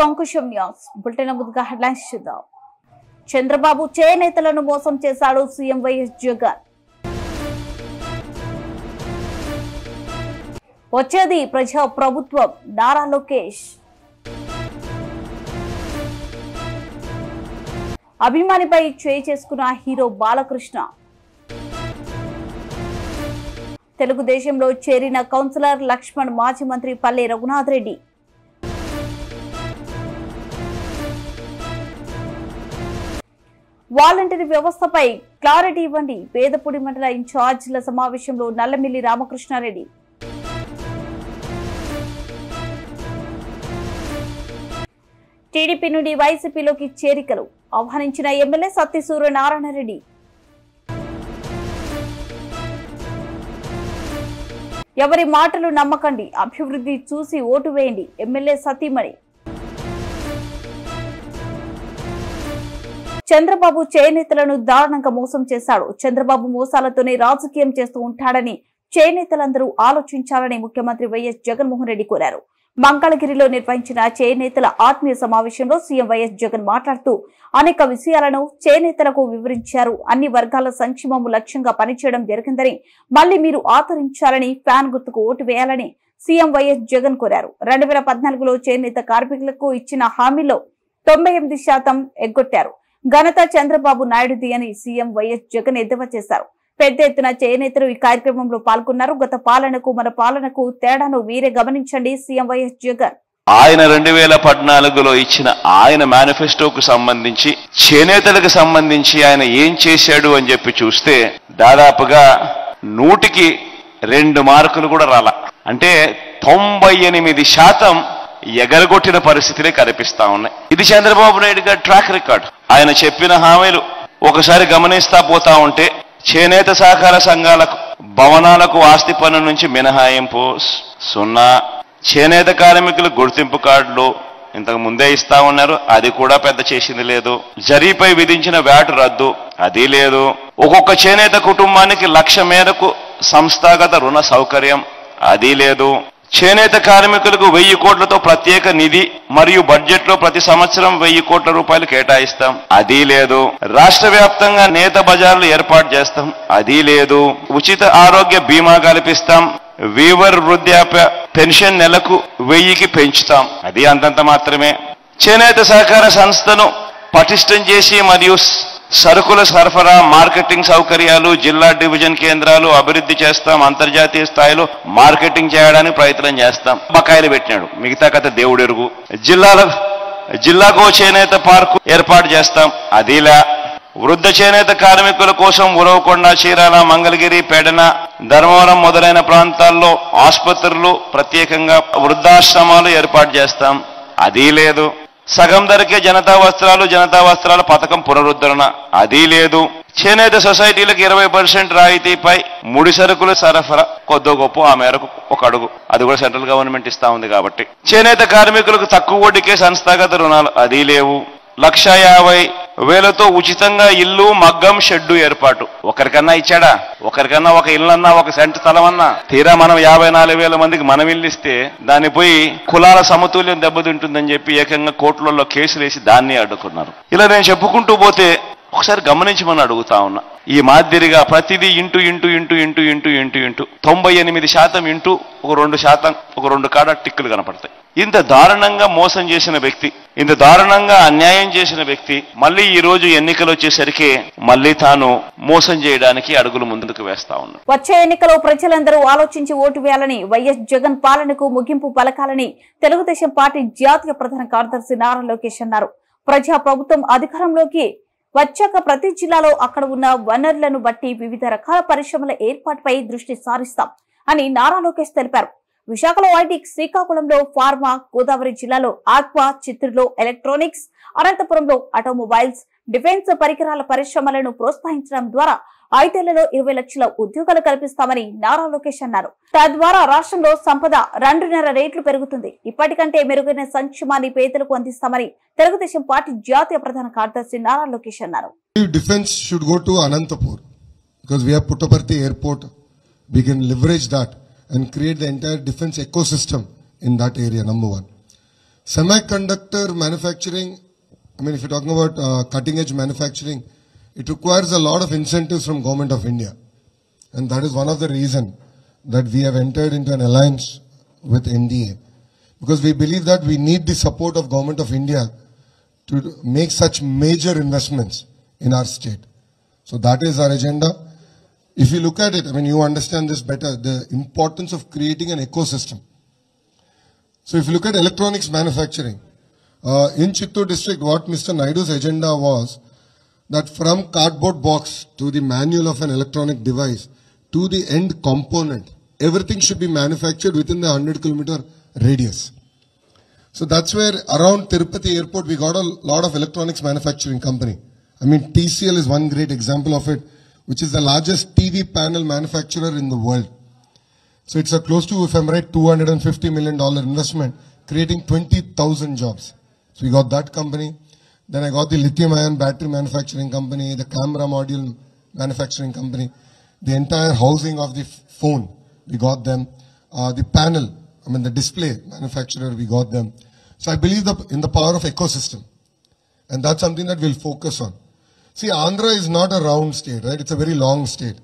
Ankusam news bulletin ముందుగా headlines చూద్దాం. చంద్రబాబు చేనేతలను మోసం చేశాడు సీఎం వైఎస్ జగన్. వచ్చేది ప్రజా ప్రభుత్వం నారా లోకేష్. అభిమానిపై చేయి చేసుకున్న హీరో బాలకృష్ణ. తెలుగుదేశంలో చేరిన కౌన్సిలర్ లక్ష్మణ్ మాజీ మంత్రి పల్లె రఘునాథ్ రెడ్డి. వాలంటీర్ వ్యవస్థపై క్లారిటీ ఇవ్వండి పేదపూడి మండల ఇన్ఛార్జీల సమావేశంలో నల్లమిల్లి రామకృష్ణారెడ్డి. టీడీపీ నుండి వైసీపీలోకి చేరికలు ఆహ్వానించిన ఎమ్మెల్యే సత్తి సూర్యనారాయణరెడ్డి. ఎవరి మాటలు నమ్మకండి, అభివృద్ధి చూసి ఓటు వేయండి ఎమ్మెల్యే సతీమణి. చంద్రబాబు చేనేతలను దారుణంగా మోసం చేశాడు. చంద్రబాబు మోసాలతోనే రాజకీయం చేస్తూ ఉంటాడని చేనేతలందరూ ఆలోచించాలని ముఖ్యమంత్రి వైఎస్ జగన్మోహన్ రెడ్డి కోరారు. మంగళగిరిలో నిర్వహించిన చేనేతల ఆత్మీయ సమావేశంలో సీఎం వైఎస్ జగన్ మాట్లాడుతూ అనేక విషయాలను చేనేతలకు వివరించారు. అన్ని వర్గాల సంక్షేమం లక్ష్యంగా పనిచేయడం జరిగిందని, మళ్లీ మీరు ఆదరించాలని, ఫ్యాన్ గుర్తుకు ఓటు వేయాలని సీఎం వైఎస్ జగన్ కోరారు. 2014లో చేనేత కార్మికులకు ఇచ్చిన హామీలో 98% ఎగ్గొట్టారు. ఘనత చంద్రబాబు నాయుడుది అని సీఎం వైఎస్ జగన్ ఎద్దేవా చేశారు. పెద్ద ఎత్తున చేనేతలు ఈ కార్యక్రమంలో పాల్గొన్నారు. గత పాలనకు మన పాలనకు తేడాను మీరే గమనించండి సీఎం వైఎస్ జగన్. ఆయన 2014లో ఇచ్చిన ఆయన మేనిఫెస్టోకు సంబంధించి చేనేతలకు సంబంధించి ఆయన ఏం చేశాడు అని చెప్పి చూస్తే దాదాపుగా 100కి 2 మార్కులు కూడా రాలా. అంటే 98% ఎగరగొట్టిన పరిస్థితులే కనిపిస్తా ఉన్నాయి. ఇది చంద్రబాబు నాయుడు గారి ట్రాక్ రికార్డ్. ఆయన చెప్పిన హామీలు ఒకసారి గమనిస్తా పోతా ఉంటే చేనేత సహకార సంఘాలకు భవనాలకు ఆస్తి పన్ను నుంచి మినహాయింపు 0, చేనేత కార్మికులు గుర్తింపు కార్డులు ఇంతకు ముందే ఇస్తా ఉన్నారు, అది కూడా పెద్ద చేసింది లేదు. జరీపై విధించిన వ్యాట్ రద్దు, అది లేదు. ఒక్కొక్క చేనేత కుటుంబానికి 1,00,000 మేరకు సంస్థాగత రుణ సౌకర్యం, అది లేదు. చేనేత కార్మికులకు 1000 కోట్లతో ప్రత్యేక నిధి మరియు బడ్జెట్ లో ప్రతి సంవత్సరం 1000 కోట్ల రూపాయలు కేటాయిస్తాం, అది లేదు. రాష్ట్ర వ్యాప్తంగా నేత బజార్లు ఏర్పాటు చేస్తాం, అది లేదు. ఉచిత ఆరోగ్య బీమా కల్పిస్తాం. వీవర్ వృద్ధాప్య పెన్షన్ నెలకు 1000కి పెంచుతాం, అది అంతంత మాత్రమే. చేనేత సహకార సంస్థను పటిష్టం చేసి మరియు సరుకుల సరఫరా, మార్కెటింగ్ సౌకర్యాలు, జిల్లా డివిజన్ కేంద్రాలు అభివృద్ధి చేస్తాం. అంతర్జాతీయ స్థాయిలో మార్కెటింగ్ చేయడానికి ప్రయత్నం చేస్తాం. బకాయిలు పెట్టినాడు, మిగతా కథ దేవుడు ఎరుగు. జిల్లాకో చేనేత పార్కు ఏర్పాటు చేస్తాం, అదిలా. వృద్ధ చేనేత కార్మికుల కోసం ఉరవకొండ, చీరాల, మంగళగిరి, పెడన, ధర్మవరం మొదలైన ప్రాంతాల్లో ఆసుపత్రులు, ప్రత్యేకంగా వృద్ధాశ్రమాలు ఏర్పాటు చేస్తాం, అది లేదు. సగం ధరకే జనతా వస్త్రాల పథకం పునరుద్ధరణ, అది లేదు. చేనేత సొసైటీలకు 20% రాయితీపై ముడి సరుకుల సరఫరా కొద్దో గొప్ప ఆ మేరకు ఒక అడుగు, అది కూడా సెంట్రల్ గవర్నమెంట్ ఇస్తా ఉంది కాబట్టి. చేనేత కార్మికులకు తక్కువ వడ్డీకే సంస్థాగత రుణాలు, అది లేవు. 1,50,000తో ఉచితంగా ఇల్లు, మగ్గం, షెడ్డు ఏర్పాటు. ఒకరికన్నా ఇచ్చాడా? ఒకరికన్నా ఒక ఇల్లన్నా, ఒక సెంట్ స్థలం అన్నా? తీరా మనం 54,000 మందికి మనం ఇల్లు ఇస్తే దాన్ని పోయి కులాల సమతుల్యం దెబ్బతింటుందని చెప్పి ఏకంగా కోర్టులలో కేసులు వేసి దాన్ని అడ్డుకున్నారు. ఇలా నేను చెప్పుకుంటూ పోతే ఒకసారి గమనించమని అడుగుతా ఉన్నా. ఈ మాదిరిగా ప్రతిదీ ఇంటూ 98% ఇంటూ ఒక 2% ఒక 2 కాడ టిక్కులు కనపడతాయి. ఇంత దారుణంగా మోసం చేసిన వ్యక్తి, ఇంత దారుణంగా అన్యాయం చేసిన వ్యక్తి మళ్ళీ ఈ రోజు ఎన్నికలు వచ్చేసరికి మళ్ళీ తాను మోసం చేయడానికి అడుగులు ముందుకు వేస్తా ఉన్నారు. వచ్చే ఎన్నికలో ప్రజలందరూ ఆలోచించి ఓటు వేయాలని, వైఎస్ జగన్ పాలనకు ముగింపు పలకాలని తెలుగుదేశం పార్టీ జాతీయ ప్రధాన కార్యదర్శి నారా లోకేష్ అన్నారు. ప్రజా ప్రభుత్వం అధికారంలోకి వచ్చాక ప్రతి జిల్లాలో అక్కడ ఉన్న వనరులను బట్టి వివిధ రకాల పరిశ్రమల ఏర్పాటుపై దృష్టి సారిస్తాం అని నారా లోకేష్ తెలిపారు. విశాఖలో ఐటీ, శ్రీకాకుళంలో ఫార్మా, గోదావరి జిల్లాలో ఆక్వా, చిత్తూరులో ఎలక్ట్రానిక్స్, అనంతపురంలో ఆటోమొబైల్స్, డిఫెన్స్ పరికరాల పరిశ్రమలను ప్రోత్సహించడం ద్వారా 5 ఏళ్లలో 20 లక్షల ఉద్యోగాలు కల్పిస్తామని నారా లోకేష్ అన్నారు. తద్వారా రాష్ట్రంలో సంపద 2.5 రెట్లు పెరుగుతుంది. ఇప్పటికంటే మెరుగైన సంక్షేమాన్ని పేదలకు అందిస్తామని తెలుగుదేశం పార్టీ జాతీయ ప్రధాన కార్యదర్శి నారా లోకేష్ అన్నారు. Defense should go to Anantapur because we have Puttaparthi airport. We can leverage that and create the entire defense ecosystem in that area, number one. Semiconductor manufacturing, I mean, if you're talking about cutting edge manufacturing, it requires a lot of incentives from Government of India. And that is one of the reasons that we have entered into an alliance with NDA. Because we believe that we need the support of Government of India to make such major investments in our state. So that is our agenda. If you look at it, I mean, you understand this better, the importance of creating an ecosystem. So if you look at electronics manufacturing, in Chittoor district, what Mr. Naidu's agenda was that from cardboard box to the manual of an electronic device to the end component, everything should be manufactured within the 100-kilometer radius. So that's where around Tirupati airport, we got a lot of electronics manufacturing company. I mean, TCL is one great example of it, which is the largest TV panel manufacturer in the world. So it's a close to, if I'm right, $250 million investment, creating 20,000 jobs. So we got that company. Then I got the lithium ion battery manufacturing company, the camera module manufacturing company, the entire housing of the phone, we got them. The panel, I mean the display manufacturer, we got them. So I believe in the power of ecosystem. And that's something that we'll focus on. See, Andhra is not a round state, right? It's a very long state,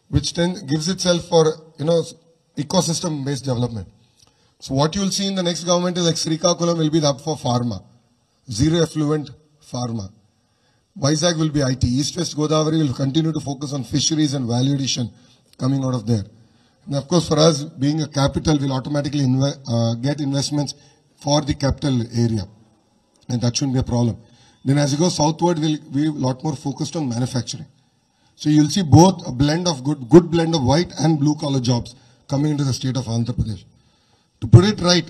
which then gives itself for, ecosystem-based development. So what you'll see in the next government is like Srikakulam will be the hub for pharma, zero effluent pharma. Vizag will be IT. East-West Godavari will continue to focus on fisheries and value addition coming out of there. And of course, for us, being a capital, we'll automatically get investments for the capital area. And that shouldn't be a problem. Then as you go southward, we'll be a lot more focused on manufacturing. So you'll see both a blend of good blend of white and blue collar jobs coming into the state of Andhra Pradesh. To put it right,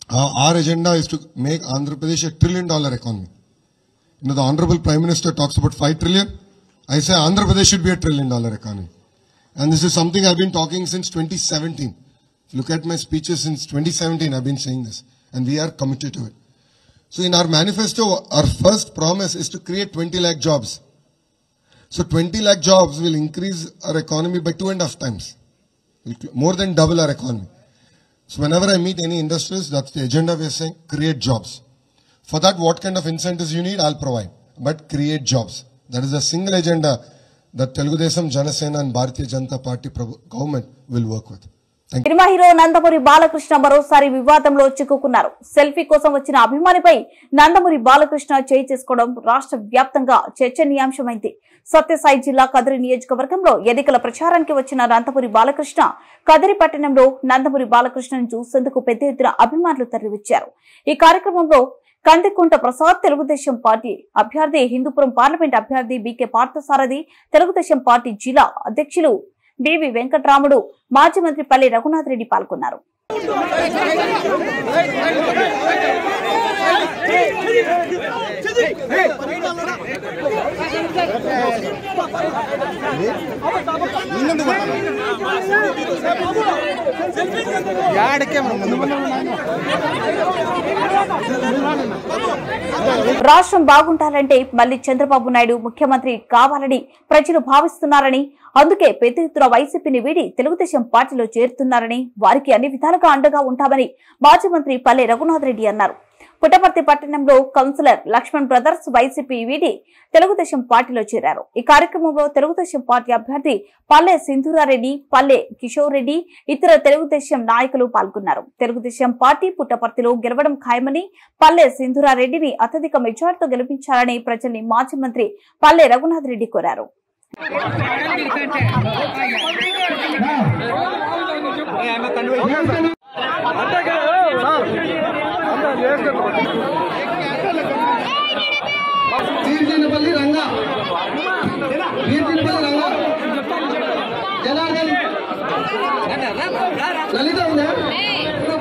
our agenda is to make Andhra Pradesh a $1 trillion economy. The Honorable Prime Minister talks about 5 trillion. I say Andhra Pradesh should be a $1 trillion economy. And this is something I've been talking since 2017. If you look at my speeches since 2017, I've been saying this. And we are committed to it. So in our manifesto, our first promise is to create 20 lakh jobs. So 20 lakh jobs will increase our economy by 2.5 times. More than double our economy. So whenever I meet any industries, that's the agenda we're saying, create jobs. For that, what kind of incentives you need, I'll provide. But create jobs. That is a single agenda that Telugu Desam, Janasena and Bharatiya Janata Party government will work with. Cinema hero Nandamuri Balakrishna మరోసారి వివాదంలో చిక్కుకున్నారు. Selfie కోసం వచ్చిన అభిమానిపై నందమూరి బాలకృష్ణ చేయి చేసుకోవడం రాష్ట్ర వ్యాప్తంగా చర్చనీయాంశమైంది. సత్యసాయి జిల్లా కదిరి నియోజకవర్గంలో ఎన్నికల ప్రచారానికి వచ్చిన నందమూరి బాలకృష్ణ కదిరి పట్టణంలో నందమూరి బాలకృష్ణను చూసేందుకు పెద్ద ఎత్తున అభిమానులు తరలివచ్చారు. ఈ కార్యక్రమంలో కందికుంట ప్రసాద్, తెలుగుదేశం పార్టీ అభ్యర్థి, హిందూపురం పార్లమెంట్ అభ్యర్థి బీకే పార్థసారథి, తెలుగుదేశం పార్టీ జిల్లా అధ్యక్షులు బివి వెంకటరాముడు, మాజీ మంత్రి పల్లె రఘునాథ్ రెడ్డి పాల్గొన్నారు. రాష్ట్రం బాగుండాలంటే మళ్లీ చంద్రబాబు నాయుడు ముఖ్యమంత్రి కావాలని ప్రజలు భావిస్తున్నారని, అందుకే పెద్ద ఎత్తున వైసీపీని వీడి తెలుగుదేశం పార్టీలో చేరుతున్నారని, వారికి అన్ని విధాలుగా అండగా ఉంటామని మాజీ మంత్రి పల్లె రఘునాథ్ రెడ్డి అన్నారు. పుట్టపర్తి పట్టణంలో కౌన్సిలర్ లక్ష్మణ్ బ్రదర్స్ వైసీపీ వీడి తెలుగుదేశం పార్టీలో చేరారు. ఈ కార్యక్రమంలో తెలుగుదేశం పార్టీ అభ్యర్థి పల్లె సింధూరారెడ్డి, పల్లె కిషోర్ రెడ్డి, ఇతర తెలుగుదేశం నాయకులు పాల్గొన్నారు. తెలుగుదేశం పార్టీ పుట్టపర్తిలో గెలవడం ఖాయమని, పల్లె సింధూరారెడ్డిని అత్యధిక మెజార్టీతో గెలిపించాలని ప్రజల్ని మాజీ మంత్రి పల్లె రఘునాథ్ రెడ్డి కోరారు. తీర్చినపల్లి రంగా, జనార్దన్, లలిత ఉందా?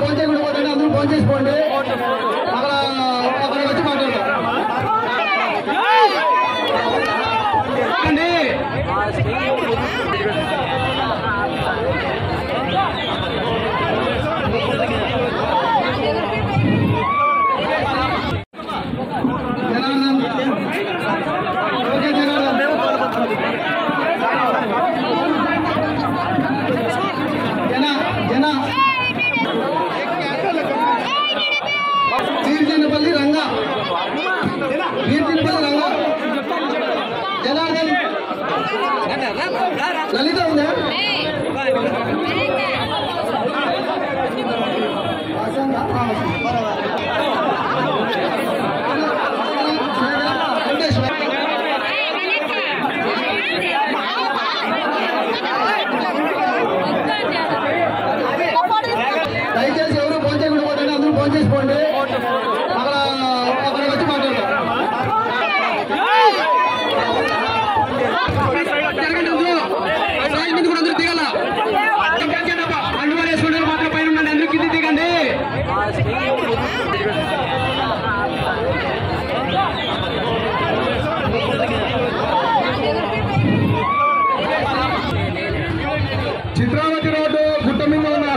ఫోన్ చేయకుండా అందరూ ఫోన్ చేసుకోండి. అక్కడ వచ్చి మాట్లాడతాం. లలిత ఉందా? దయచేసి ఎవరు ఫోన్ చేయకూడదు, అందరూ ఫోన్ చేసుకోండి. అక్కడ వచ్చి మాట్లాడతారు. అందరూ దిగాల, అండువారు వేసుకుంటారు మాత్రం పైన ఉండండి, అందరూ కింది దిగండి. చిత్రావతి రోడ్డు గుట్ట మీద ఉన్న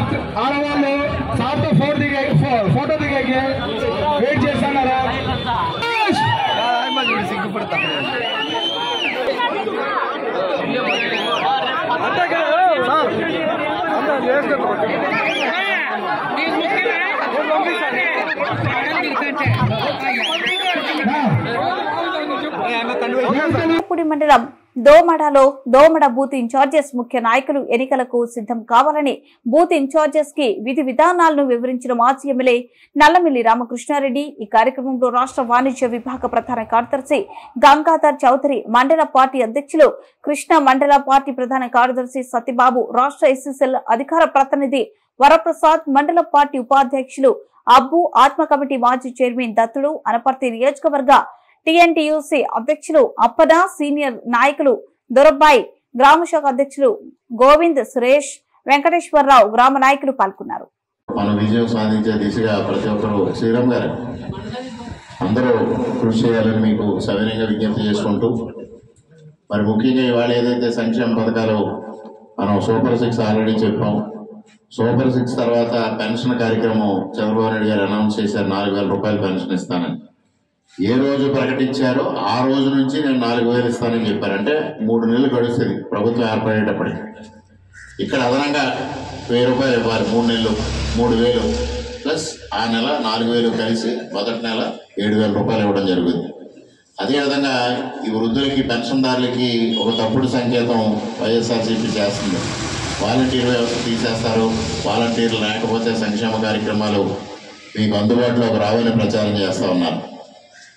ఆడవాళ్ళు సార్తో ఫోటో దిగాకి వెయిట్ చేస్తున్నారా? మండలం దోమడలో దోమడ బూత్ ఇన్ఛార్జెస్ ముఖ్య నాయకులు ఎన్నికలకు సిద్ధం కావాలని బూత్ ఇన్ఛార్జెస్ కి విధి విధానాలను వివరించిన మాజీ ఎమ్మెల్యే నల్లమిల్లి రామకృష్ణారెడ్డి. ఈ కార్యక్రమంలో రాష్ట్ర వాణిజ్య విభాగ ప్రధాన కార్యదర్శి గంగాధర్ చౌదరి, మండల పార్టీ అధ్యక్షులు కృష్ణ, మండల పార్టీ ప్రధాన కార్యదర్శి సత్యబాబు, రాష్ట్ర ఎస్సీసెల్ అధికార ప్రతినిధి వరప్రసాద్, మండల పార్టీ ఉపాధ్యక్షులు అబ్బు, ఆత్మ కమిటీ మాజీ చైర్మన్ దత్తుడు, అనపర్తి నియోజకవర్గ టీఎన్టీయూసీ అధ్యక్షులు అప్పన, సీనియర్ నాయకులు దొరబ్బాయి, గ్రామ శాఖ అధ్యక్షులు గోవింద్, సురేష్, వెంకటేశ్వరరావు, గ్రామ నాయకులు పాల్గొన్నారు. మన విజయం సాధించే దిశగా ప్రతి ఒక్కరు శ్రీరామ్ గారు అందరూ కృషి చేయాలని మీకు సవినయంగా విజ్ఞప్తి చేసుకుంటూ, మరి ముఖ్యంగా ఇవాళ ఏదైతే సంక్షేమ పథకాలు మనం సూపర్ 6 ఆల్రెడీ చెప్పాం. సూపర్ 6 తర్వాత పెన్షన్ కార్యక్రమం చంద్రబాబు నాయుడు గారు అనౌన్స్ చేశారు, 4,000 రూపాయలు పెన్షన్ ఇస్తానని. ఏ రోజు ప్రకటించారో ఆ రోజు నుంచి నేను 4,000 ఇస్తానని చెప్పారు. అంటే 3 నెలలు గడుస్తుంది ప్రభుత్వం ఏర్పడేటప్పటికి. ఇక్కడ అదనంగా 1,000 రూపాయలు ఇవ్వాలి 3 నెలలు, 3,000 ప్లస్ ఆ నెల 4,000 కలిసి మొదటి నెల 7,000 రూపాయలు ఇవ్వడం జరుగుతుంది. అదేవిధంగా ఈ వృద్ధులకి, పెన్షన్దారులకి ఒక తప్పుడు సంకేతం వైఎస్ఆర్సీపీ చేస్తుంది. వాలంటీర్ వ్యవస్థ తీసేస్తారు, వాలంటీర్లు లేకపోతే సంక్షేమ కార్యక్రమాలు మీకు అందుబాటులోకి రావని ప్రచారం చేస్తూ ఉన్నారు.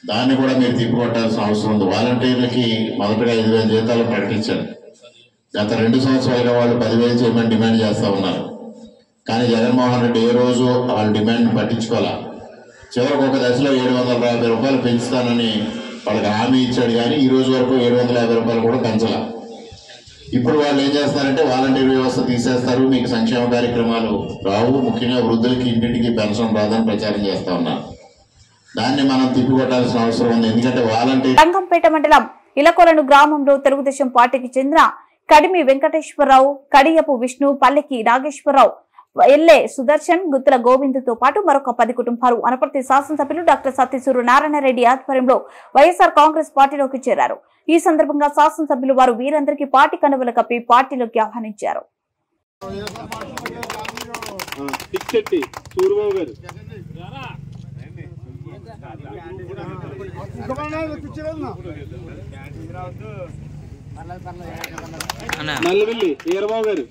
దాన్ని కూడా మీరు తిప్పికొట్టాల్సిన అవసరం ఉంది. వాలంటీర్లకి మొదటగా 5,000 జీతాలు ప్రకటించారు. గత 2 సంవత్సరాలుగా వాళ్ళు 10,000 చేయమని డిమాండ్ చేస్తూ ఉన్నారు. కానీ జగన్మోహన్ రెడ్డి ఏ రోజు వాళ్ళ డిమాండ్ పట్టించుకోవాలా. చివరికి ఒక దశలో 750 రూపాయలు పెంచుతానని వాళ్ళకి హామీ ఇచ్చాడు, కానీ ఈ రోజు వరకు 750 రూపాయలు కూడా పెంచాల. ఇప్పుడు వాళ్ళు ఏం చేస్తారంటే వాలంటీర్ వ్యవస్థ తీసేస్తారు, మీకు సంక్షేమ కార్యక్రమాలు రావు, ముఖ్యంగా వృద్ధులకి ఇంటింటికి పెన్షన్ రాదని ప్రచారం చేస్తూ ఉన్నారు. దాన్ని మనం తిప్పికొట్టాల్సిన అవసరం ఉంది. ఎందుకంటే వాలంటీర్ రంగంపేట మండలం ఇలకొలను గ్రామంలో తెలుగుదేశం పార్టీకి చెందిన కడిమి వెంకటేశ్వరరావు, కడియపు విష్ణు, పల్లెకి నాగేశ్వరరావు, ఎల్లే సుదర్శన్, గుత్తుల గోవింద్తో పాటు మరొక 10 కుటుంబాలు అనపర్తి శాసనసభ్యులు డాక్టర్ సత్యసూరు నారాయణరెడ్డి ఆధ్వర్యంలో వైఎస్ఆర్ కాంగ్రెస్ పార్టీలోకి చేరారు. ఈ సందర్భంగా శాసనసభ్యులు వారు వీరందరికీ పార్టీ కండువలు కప్పి పార్టీలోకి ఆహ్వానించారు. నల్లవెల్లి ఈరబాబు గారు,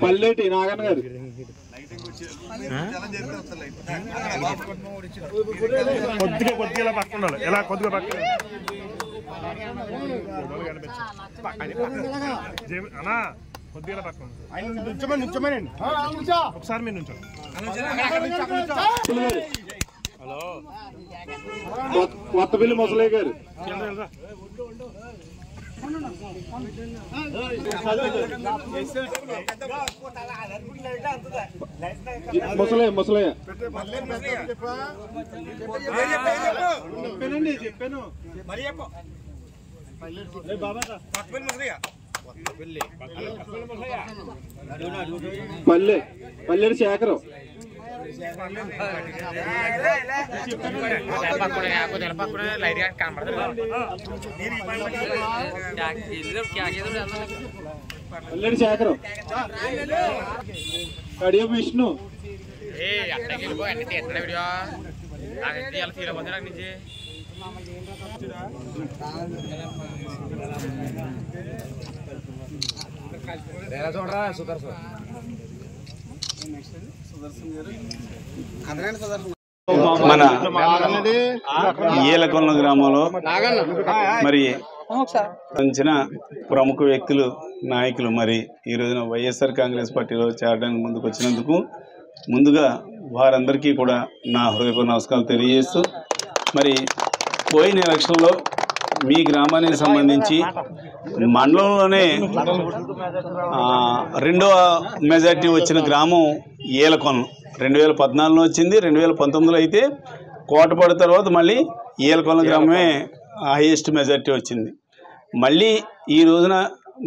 పల్లెటి నాగన్న గారు, కొద్దిగా పక్కన ఎలా కొద్దిగా పక్కన కొద్దిగా పక్కన ఒకసారి మీరు నుంచో. కొత్తపల్లి ముసలయ్య గారు, ముసలయ్య చెప్పాను పల్లెడు శేఖరం, పల్లెడి శేఖరం కడియం విష్ణు చూడరా సుదర్శన్ మన ఏలకొండ గ్రామంలో మరి అంచిన ప్రముఖ వ్యక్తులు నాయకులు మరి ఈ రోజున వైఎస్ఆర్ కాంగ్రెస్ పార్టీలో చేరడానికి ముందుకు వచ్చినందుకు ముందుగా వారందరికీ కూడా నా హృదయపూర్వక నమస్కారాలు తెలియజేస్తూ మరి పోయిన ఎలక్షన్లో మీ గ్రామానికి సంబంధించి మండలంలోనే రెండవ మెజార్టీ వచ్చిన గ్రామం ఏలకొండ 2014లో వచ్చింది. 2019లో అయితే కోటపాడు తర్వాత మళ్ళీ ఏలకొండ గ్రామమే హైయెస్ట్ మెజార్టీ వచ్చింది. మళ్ళీ ఈ రోజున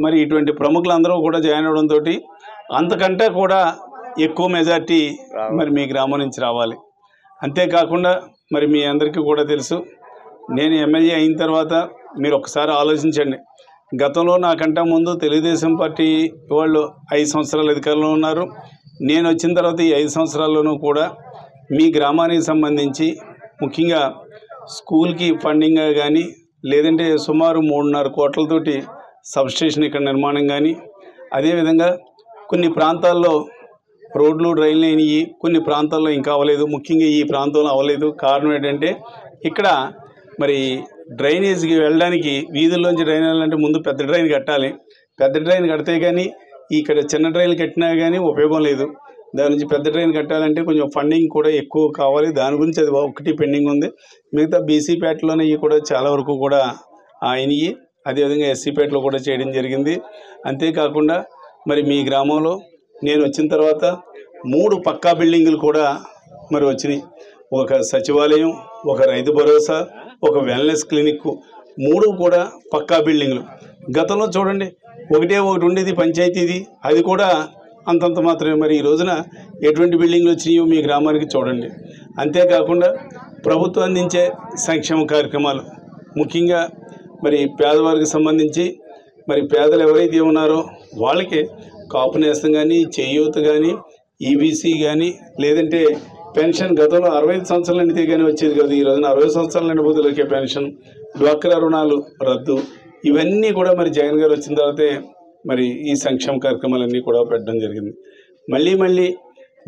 మరి ఇటువంటి ప్రముఖులందరూ కూడా జాయిన్ అవడంతో అంతకంటే కూడా ఎక్కువ మెజార్టీ మరి మీ గ్రామం నుంచి రావాలి. అంతేకాకుండా మరి మీ అందరికీ కూడా తెలుసు, నేను ఎమ్మెల్యే అయిన తర్వాత మీరు ఒకసారి ఆలోచించండి. గతంలో నాకంటే ముందు తెలుగుదేశం పార్టీ వాళ్ళు 5 సంవత్సరాలు అధికారంలో ఉన్నారు. నేను వచ్చిన తర్వాత ఈ 5 సంవత్సరాల్లోనూ కూడా మీ గ్రామానికి సంబంధించి ముఖ్యంగా స్కూల్కి ఫండింగ్ కానీ లేదంటే సుమారు 3.5 కోట్లతోటి సబ్స్టేషన్ ఇక్కడ నిర్మాణం కానీ, అదేవిధంగా కొన్ని ప్రాంతాల్లో రోడ్లు డ్రైన్లు అయినాయి, కొన్ని ప్రాంతాల్లో ఇంకా అవ్వలేదు. ముఖ్యంగా ఈ ప్రాంతంలో అవ్వలేదు. కారణం ఏంటంటే ఇక్కడ మరి డ్రైనేజ్కి వెళ్ళడానికి వీధుల్లోంచి డ్రైన్ వెళ్ళాలంటే ముందు పెద్ద డ్రైన్ కట్టాలి. పెద్ద డ్రైన్ కడితే కానీ ఇక్కడ చిన్న డ్రైన్లు కట్టినా కానీ ఉపయోగం లేదు. దాని నుంచి పెద్ద డ్రైన్ కట్టాలంటే కొంచెం ఫండింగ్ కూడా ఎక్కువ కావాలి. దాని గురించి అది ఒకటి పెండింగ్ ఉంది. మిగతా బీసీ పేటలోనే ఇవి కూడా చాలా వరకు కూడా అయినాయి. అదేవిధంగా ఎస్సీ పేటలో కూడా చేయడం జరిగింది. అంతేకాకుండా మరి మీ గ్రామంలో నేను వచ్చిన తర్వాత 3 పక్కా బిల్డింగులు కూడా మరి వచ్చినాయి. ఒక సచివాలయం, ఒక రైతు భరోసా, ఒక వెల్నెస్ క్లినిక్, 3 కూడా పక్కా బిల్డింగులు. గతంలో చూడండి ఒకటి ఉండేది పంచాయతీది, అది కూడా అంతంత మాత్రమే. మరి ఈ రోజున ఎటువంటి బిల్డింగ్లు వచ్చినాయో మీ గ్రామానికి చూడండి. అంతేకాకుండా ప్రభుత్వం అందించే సంక్షేమ కార్యక్రమాలు ముఖ్యంగా మరి పేదవారికి సంబంధించి మరి పేదలు ఎవరైతే ఉన్నారో వాళ్ళకి కాపు నేస్తం కానీ, చేయూత కానీ, ఈబీసీ కానీ, లేదంటే పెన్షన్ గతంలో 65 సంవత్సరాలు నిండితే కానీ వచ్చేది కదా. ఈ రోజున 60 సంవత్సరాల నిండిపోతులకే పెన్షన్, డ్వాక్రా రుణాలు రద్దు, ఇవన్నీ కూడా మరి జగన్ గారు వచ్చిన తర్వాతే మరి ఈ సంక్షేమ కార్యక్రమాలన్నీ కూడా పెట్టడం జరిగింది. మళ్ళీ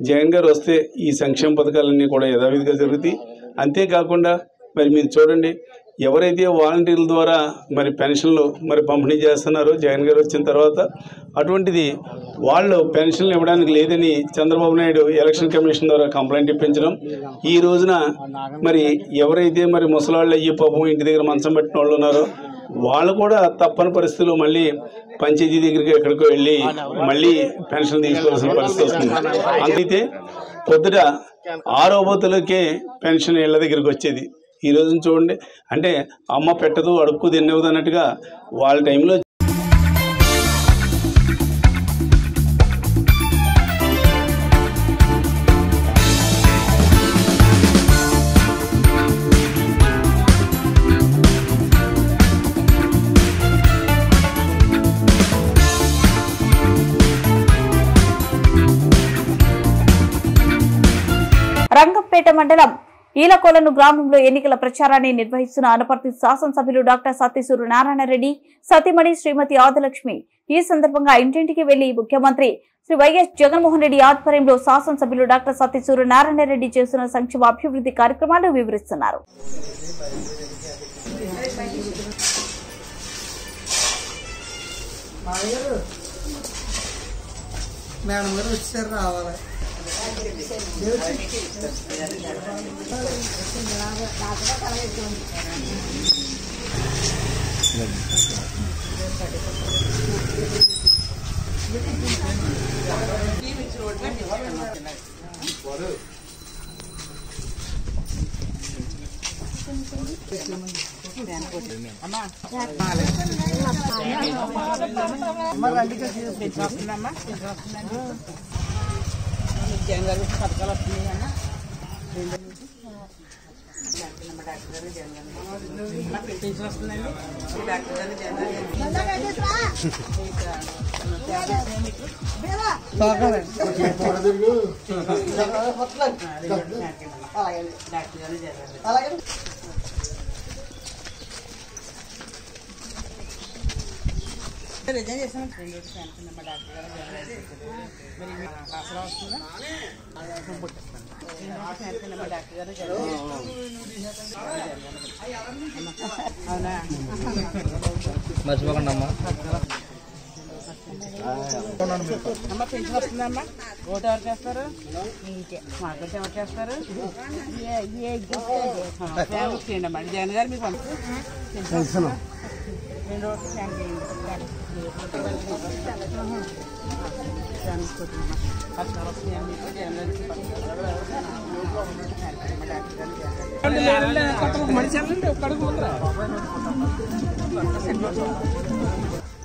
జగన్ గారు వస్తే ఈ సంక్షేమ పథకాలన్నీ కూడా యథావిధిగా జరుగుతాయి. అంతేకాకుండా మరి మీరు చూడండి, ఎవరైతే వాలంటీర్ల ద్వారా మరి పెన్షన్లు మరి పంపిణీ చేస్తున్నారో జగన్ గారు వచ్చిన తర్వాత, అటువంటిది వాళ్ళు పెన్షన్లు ఇవ్వడానికి లేదని చంద్రబాబు నాయుడు ఎలక్షన్ కమిషన్ ద్వారా కంప్లైంట్ ఇప్పించడం, ఈ రోజున మరి ఎవరైతే మరి ముసలాళ్ళు అయ్యి పాపం ఇంటి దగ్గర మంచం పెట్టిన వాళ్ళు ఉన్నారో వాళ్ళు కూడా తప్పని పరిస్థితుల్లో మళ్ళీ పంచాయతీ దగ్గరికి ఎక్కడికో వెళ్ళి మళ్ళీ పెన్షన్ తీసుకోవాల్సిన పరిస్థితి వస్తుంది. అందుకే పొద్దుట 6వ బోతులకే పెన్షన్ ఇళ్ళ దగ్గరికి వచ్చేది. ఈ రోజున చూడండి, అంటే అమ్మ పెట్టదు అడుక్కు తినేవద్దు అన్నట్టుగా వాళ్ళ టైంలో రంగంపేట మండలం ఈలకొలను గ్రామంలో ఎన్నికల ప్రచారాన్ని నిర్వహిస్తున్న అనపర్తి శాసనసభ్యులు డాక్టర్ సత్తి సూర్యనారాయణరెడ్డి సతీమణి శ్రీమతి ఆదిలక్ష్మి ఈ సందర్భంగా ఇంటింటికి వెళ్లి ముఖ్యమంత్రి శ్రీ వైఎస్ జగన్మోహన్ రెడ్డి ఆధ్వర్యంలో శాసనసభ్యులు డాక్టర్ సత్తి సూర్యనారాయణరెడ్డి చేస్తున్న సంక్షేమ అభివృద్ధి కార్యక్రమాలు వివరిస్తున్నారు. రిజైన్ చేసాను మా డాక్టర్ గారు అసలు వస్తుందా మా డాక్టర్ గారు అవునా మర్చిపోకండి అమ్మా అమ్మ పెన్షన్ వస్తుందమ్మా ఓటు ఎవరు చేస్తారు మార్కెట్ ఎవరు చేస్తారు చేయండి అమ్మా జగన్ గారు మీకు పంపిస్తాను 2 రోజులు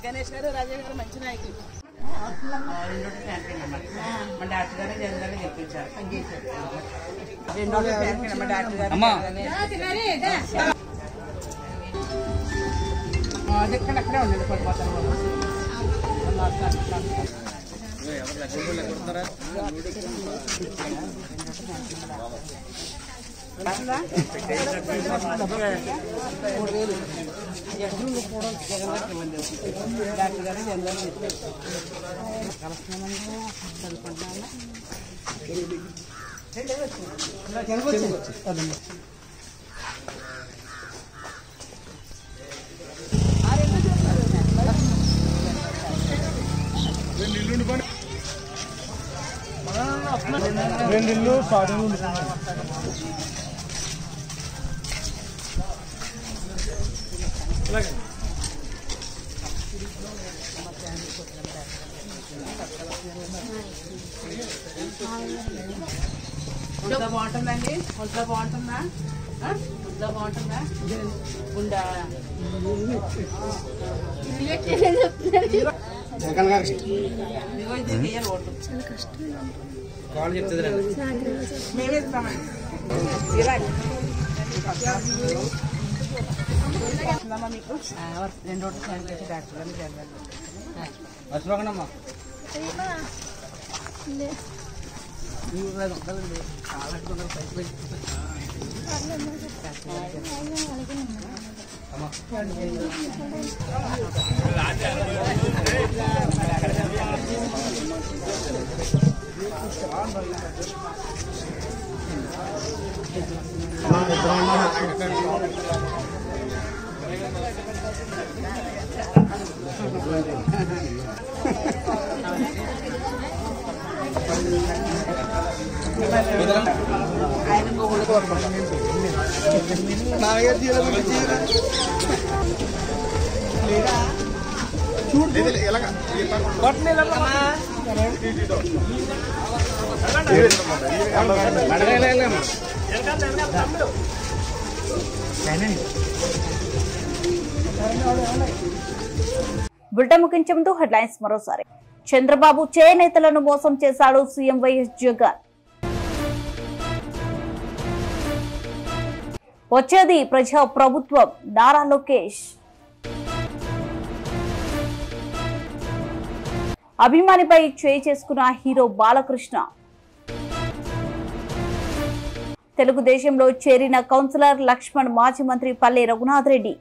గణేష్ గారు రాజా గారు మంచి నాయకులు మా డాక్టర్ గారు జగన్ గారు గెలిపించారు 2 రోజులు మా డాక్టర్ గారు అక్కడే ఉండండి పడిపోతారు డాక్టర్ గారు జనరల్ చదువుకుంటున్నాను రెండిల్లు సాగు ఒంట్లో బాగుంటుందండి ఒంట్లో బాగుంటుందా ఒంట్లో బాగుంటుందా గుండా ఓటు కాల్ చెప్తుంది మేమే ఇస్తామండి మీకు 2 రోజులు సాయం చేసి డాక్టర్ గారిని చేయాలి మర్చిపోకండి అమ్మా బులెటిన్ ముగించే ముందు హెడ్లైన్స్ మరోసారి. చంద్రబాబు చేనేతలను మోసం చేశాడు సీఎం వైఎస్ జగన్. వచ్చేది ప్రజా ప్రభుత్వం నారా లోకేష్. అభిమానిపై చేయి చేసుకున్న హీరో బాలకృష్ణ. తెలుగుదేశంలో చేరిన కౌన్సిలర్ లక్ష్మణ్ మాజీ మంత్రి పల్లె రఘునాథ్ రెడ్డి.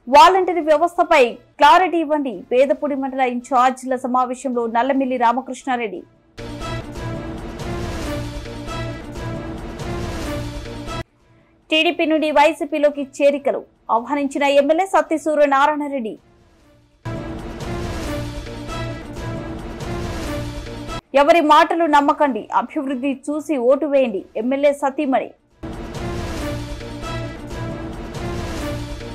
వాలంటీర్ వ్యవస్థపై క్లారిటీ ఇవ్వండి. పేదపూడి మండల ఇన్ఛార్జీల సమావేశంలో నల్లమిల్లి రామకృష్ణారెడ్డి. టీడీపీ నుండి వైసీపీలోకి చేరికలు ఆహ్వానించిన ఎమ్మెల్యే సత్తి సూర్యనారాయణ రెడ్డి. ఎవరి మాటలు నమ్మకండి, అభివృద్ధి చూసి ఓటు వేయండి. ఎమ్మెల్యే సతీమణి.